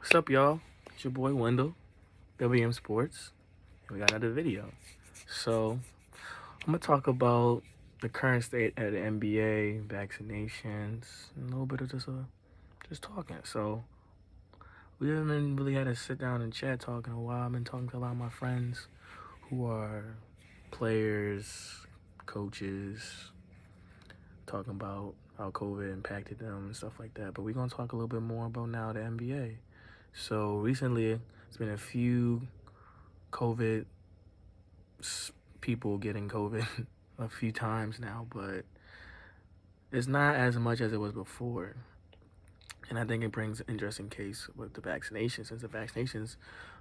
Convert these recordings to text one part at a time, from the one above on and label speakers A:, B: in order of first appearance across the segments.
A: What's up, y'all? It's your boy Wendell, WM Sports, and we got another video. So, I'm gonna talk about the current state of the NBA, vaccinations, and a little bit of just talking. So, we haven't really had to sit down and chat talking a while. I've been talking to a lot of my friends who are players, coaches, talking about how COVID impacted them and stuff like that. But we're gonna talk a little bit more about now the NBA. So recently, it's been a few COVID people getting COVID a few times now, but it's not as much as it was before. And I think it brings an interesting case with the vaccinations, since the vaccinations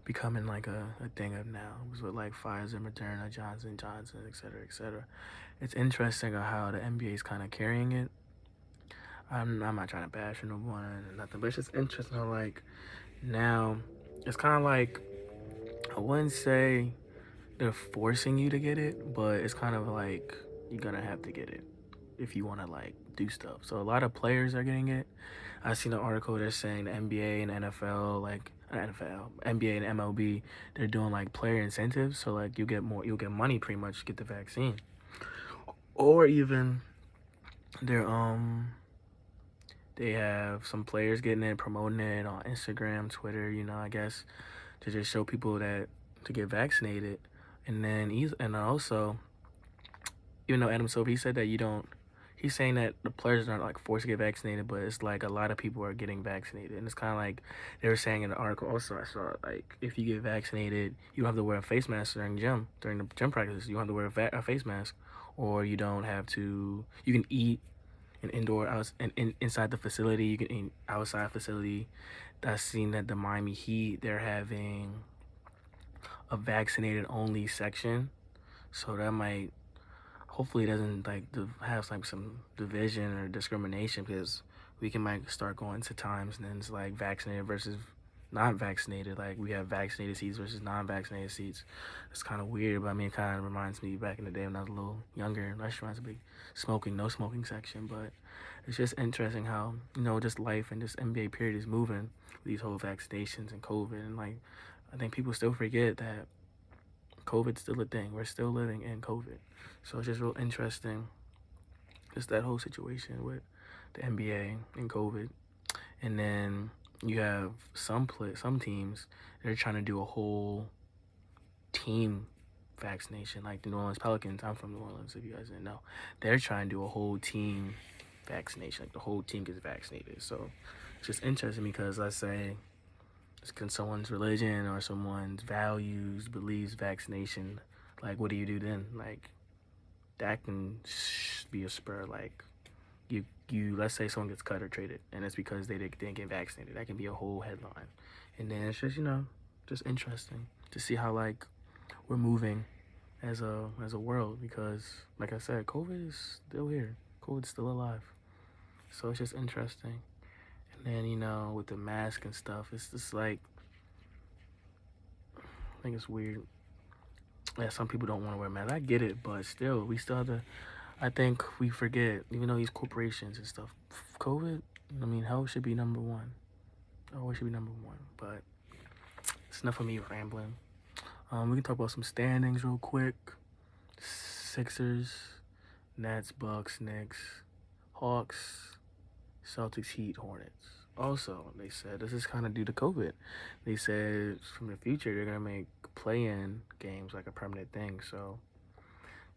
A: becoming like a thing of now. It was with like Pfizer, Moderna, Johnson Johnson, et cetera, et cetera. It's interesting how the NBA is kind of carrying it. I'm not trying to bash no one or nothing, but it's just interesting how like now it's kind of like I wouldn't say they're forcing you to get it, but it's kind of like you're gonna have to get it if you want to like do stuff. So a lot of players are getting it. I seen an article that's saying the NBA and NFL, like NFL, NBA and MLB, they're doing like player incentives. So like you'll get money pretty much to get the vaccine, or even they're they have some players getting it, promoting it on Instagram, Twitter. I guess to just show people that to get vaccinated, and then and also Adam Silver, he said that you don't. He's saying that the players aren't like forced to get vaccinated, but it's like a lot of people are getting vaccinated, and it's kind of like they were saying in the article. Also, I saw like if you get vaccinated, you don't have to wear a face mask during the gym practice. You don't have to wear a face mask, or you don't have to. You can eat an indoor out and inside the facility. You can eat outside facility. I've seen that the Miami Heat, they're having a vaccinated only section, so that might hopefully it doesn't like have like some division or discrimination, because we can might start going to times and then it's like vaccinated versus not vaccinated. Like we have vaccinated seats versus non-vaccinated seats. It's kind of weird, but I mean, it kind of reminds me back in the day when I was a little younger in restaurants, a big no smoking section. But it's just interesting how just life and this NBA period is moving with these whole vaccinations and COVID, and like I think people still forget that COVID's still a thing. We're still living in COVID. So it's just real interesting, just that whole situation with the NBA and COVID. And then you have some teams, they're trying to do a whole team vaccination, like the New Orleans Pelicans. I'm from New Orleans, if you guys didn't know. They're trying to do a whole team vaccination, like the whole team gets vaccinated. So it's just interesting because let's say can someone's religion or someone's values believes vaccination, like what do you do then? Like that can be a spur. Like you let's say someone gets cut or traded and it's because they didn't get vaccinated. That can be a whole headline. And then it's just just interesting to see how like we're moving as a world, because like I said, COVID is still here. COVID's still alive. So it's just interesting. And then with the mask and stuff, it's just like I think it's weird. Yeah, some people don't want to wear masks. I get it, but still, we still have to. I think we forget, even though these corporations and stuff, COVID. I mean, health should be number one. Always should be number one. But it's enough of me rambling. We can talk about some standings real quick. Sixers, Nets, Bucks, Knicks, Hawks, Celtics, Heat, Hornets. Also, they said this is kind of due to COVID. They said from the future they're gonna make play-in games like a permanent thing. So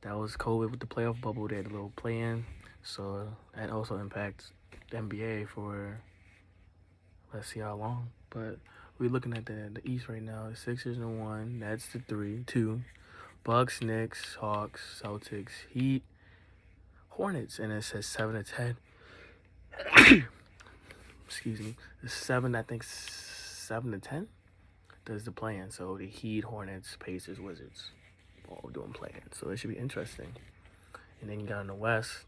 A: that was COVID with the playoff bubble. They had a little play-in, so that also impacts the NBA for let's see how long. But we're looking at the East right now. The Sixers in 1, Nets the 2, Bucks, Knicks, Hawks, Celtics, Heat, Hornets, and it says 7 to 10. Excuse me. The 7, I think 7 to 10 does the play-in. So the Heat, Hornets, Pacers, Wizards, all doing play-in. So it should be interesting. And then you got in the West,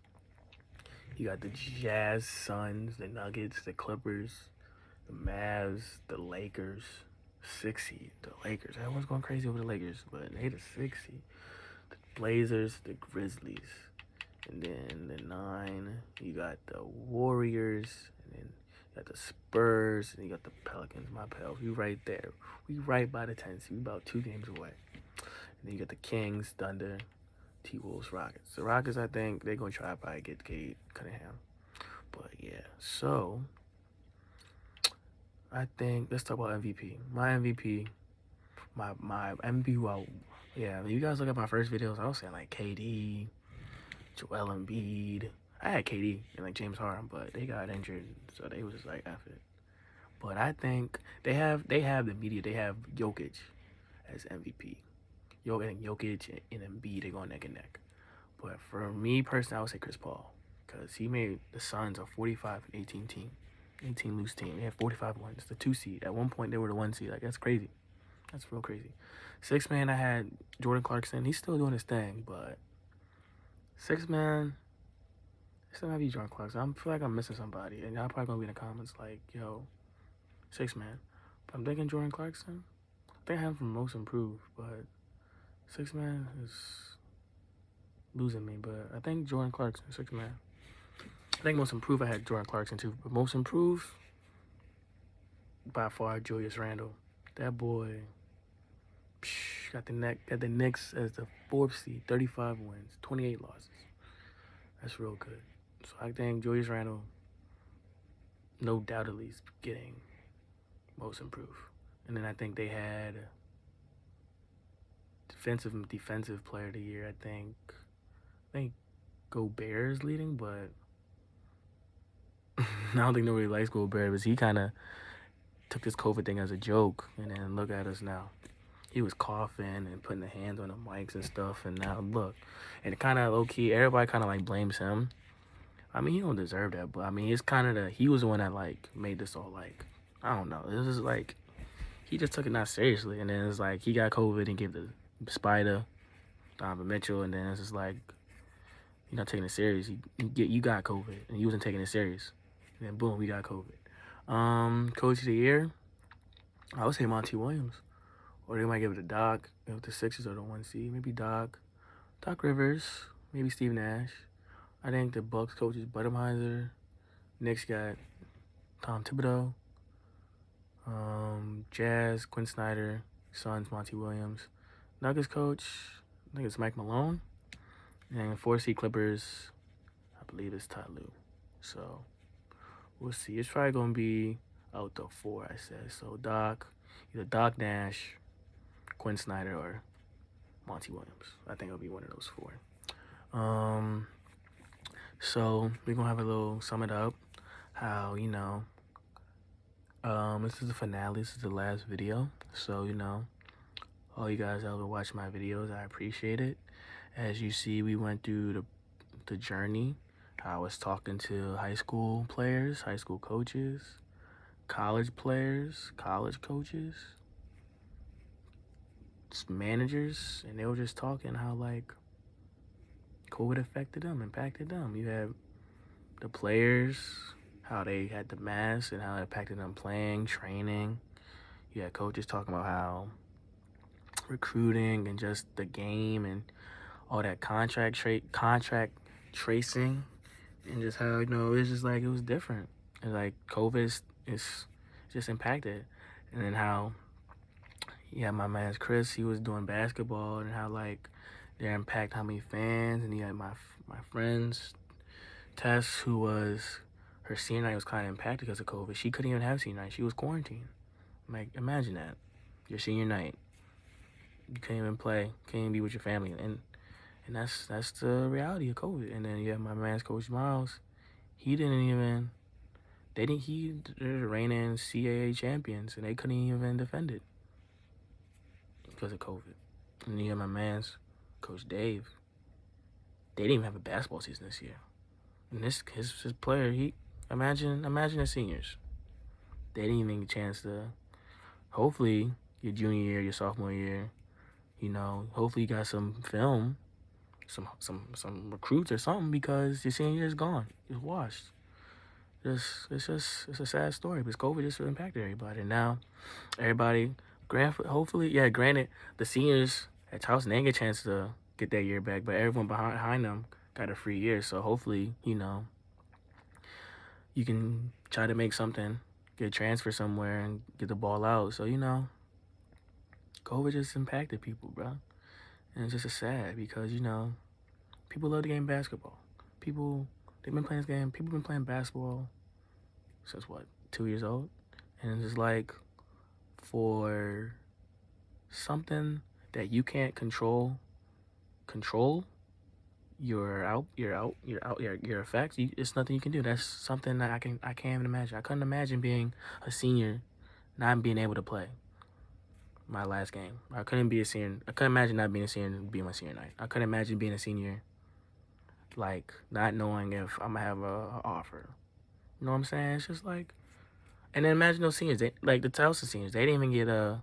A: you got the Jazz, Suns, the Nuggets, the Clippers, the Mavs, the Lakers, 6 seed. The Lakers. Everyone's going crazy over the Lakers, but they the 6 seed. The Blazers, the Grizzlies. And then the 9, you got the Warriors. And then You got the Spurs, and you got the Pelicans. My pals, we right there. We right by the 10 seed. We about 2 games away. And then you got the Kings, Thunder, T-Wolves, Rockets. The Rockets, I think they're gonna try to probably get Cade Cunningham. But yeah, so I think let's talk about MVP. My MVP, my MVP. Well, yeah, when you guys look at my first videos, I was saying like KD, Joel Embiid. I had KD and like James Harden, but they got injured, so they was just like F it. But I think they have the media. They have Jokic as MVP. Jokic and Embiid, they go neck and neck. But for me personally, I would say Chris Paul, because he made the Suns a 45-18 team, 18 lose team. They had 45 wins, the 2 seed. At one point, they were the 1 seed. Like, that's crazy. That's real crazy. 6 man, I had Jordan Clarkson. He's still doing his thing, but 6 man, it still might be Jordan Clarkson. I feel like I'm missing somebody, and y'all probably gonna be in the comments like, yo, 6 man. But I'm thinking Jordan Clarkson. I think I have him for most improved, but 6 man is losing me. But I think Jordan Clarkson, 6 man. I think most improved I had Jordan Clarkson too, but most improved by far Julius Randle. That boy got the Knicks as the 4th seed, 35 wins, 28 losses. That's real good. So I think Julius Randle, no doubt at least, getting most improved. And then I think they had defensive player of the year. I think Gobert's leading, but I don't think nobody likes Gobert, because he kind of took this COVID thing as a joke, and then look at us now. He was coughing and putting the hands on the mics and stuff, and now look. And kind of low-key, everybody kind of like blames him. I mean, he don't deserve that, but I mean, it's kind of he was the one that like made this all like, I don't know. This is like, he just took it not seriously, and then it's like he got COVID and gave the Spider, Donovan Mitchell, and then it's just like, you're not taking it serious. You got COVID, and he wasn't taking it serious. And then boom, we got COVID. Coach of the year, I would say Monty Williams. Or they might give it to Doc if the Sixers are the 1 seed. Maybe Doc Rivers, maybe Steve Nash. I think the Bucks coach is Budweiser. Knicks got Tom Thibodeau. Jazz, Quinn Snyder. Suns, Monty Williams. Nuggets coach, I think it's Mike Malone. And 4 seed Clippers, I believe it's Ty Lue. So we'll see. It's probably gonna be out the 4, I said. So either Doc Nash, Quinn Snyder, or Monty Williams. I think it'll be one of those 4. So we're gonna have a little sum it up. How, this is the finale. This is the last video. So, all you guys that will watch my videos, I appreciate it. As you see, we went through the journey. I was talking to high school players, high school coaches, college players, college coaches, managers, and they were just talking how like COVID impacted them. You had the players, how they had the mask and how it impacted them playing, training. You had coaches talking about how recruiting and just the game and all that contract tracing, and just how it's just like it was different. And like COVID is just impacted, and then how my man Chris, he was doing basketball, and how like their impact, how many fans, and he had my friends Tess, who was her senior night was kind of impacted because of COVID. She couldn't even have senior night. She was quarantined. Like, imagine that, your senior night, you can't even play, can't even be with your family, and that's the reality of COVID. And then you have my man's coach Miles. They're the reigning CAA champions, and they couldn't even defend it because of COVID. And then you have my man's coach Dave. They didn't even have a basketball season this year. And his player, imagine the seniors. They didn't even get a chance to. Hopefully, your junior year, your sophomore year, hopefully you got some film, some recruits or something, because your senior year is gone. It's washed. It's a sad story, because COVID just impacted everybody. And now, everybody, granted, the seniors at Towson, they didn't get a chance to get that year back, but everyone behind them got a free year. So hopefully, you can try to make something, get a transfer somewhere, and get the ball out. So, COVID just impacted people, bro. And it's just a sad because, people love the game basketball. They've been playing this game. People been playing basketball since what, 2 years old? And it's just like for something that you can't control your effects. It's nothing you can do. That's something that I can't even imagine. I couldn't imagine being a senior, not being able to play my last game. I couldn't be a senior. I couldn't imagine not being a senior and being my senior night. I couldn't imagine being a senior, like not knowing if I'm gonna have a offer. You know what I'm saying? It's just like, and then imagine those seniors. Like the Towson seniors, they didn't even get a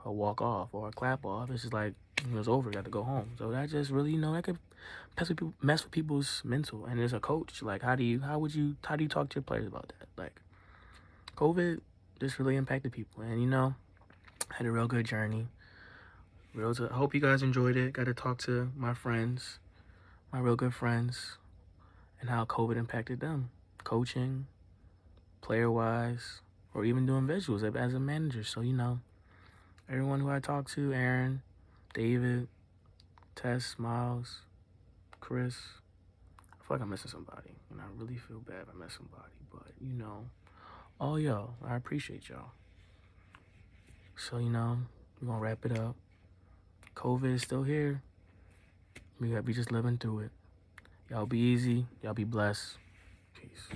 A: walk off or a clap off. It's just like it was over. You got to go home. So that just really, that could mess with people's mental. And as a coach, like how do you talk to your players about that? Like COVID just really impacted people, and I had a real good journey. I hope you guys enjoyed it. Got to talk to my friends, my real good friends, and how COVID impacted them, coaching, player wise, or even doing visuals as a manager. So everyone who I talked to, Aaron, David, Tess, Miles, Chris. I feel like I'm missing somebody, and I really feel bad if I miss somebody. But all y'all, I appreciate y'all. So we're gonna wrap it up. COVID is still here. We just living through it. Y'all be easy. Y'all be blessed. Peace.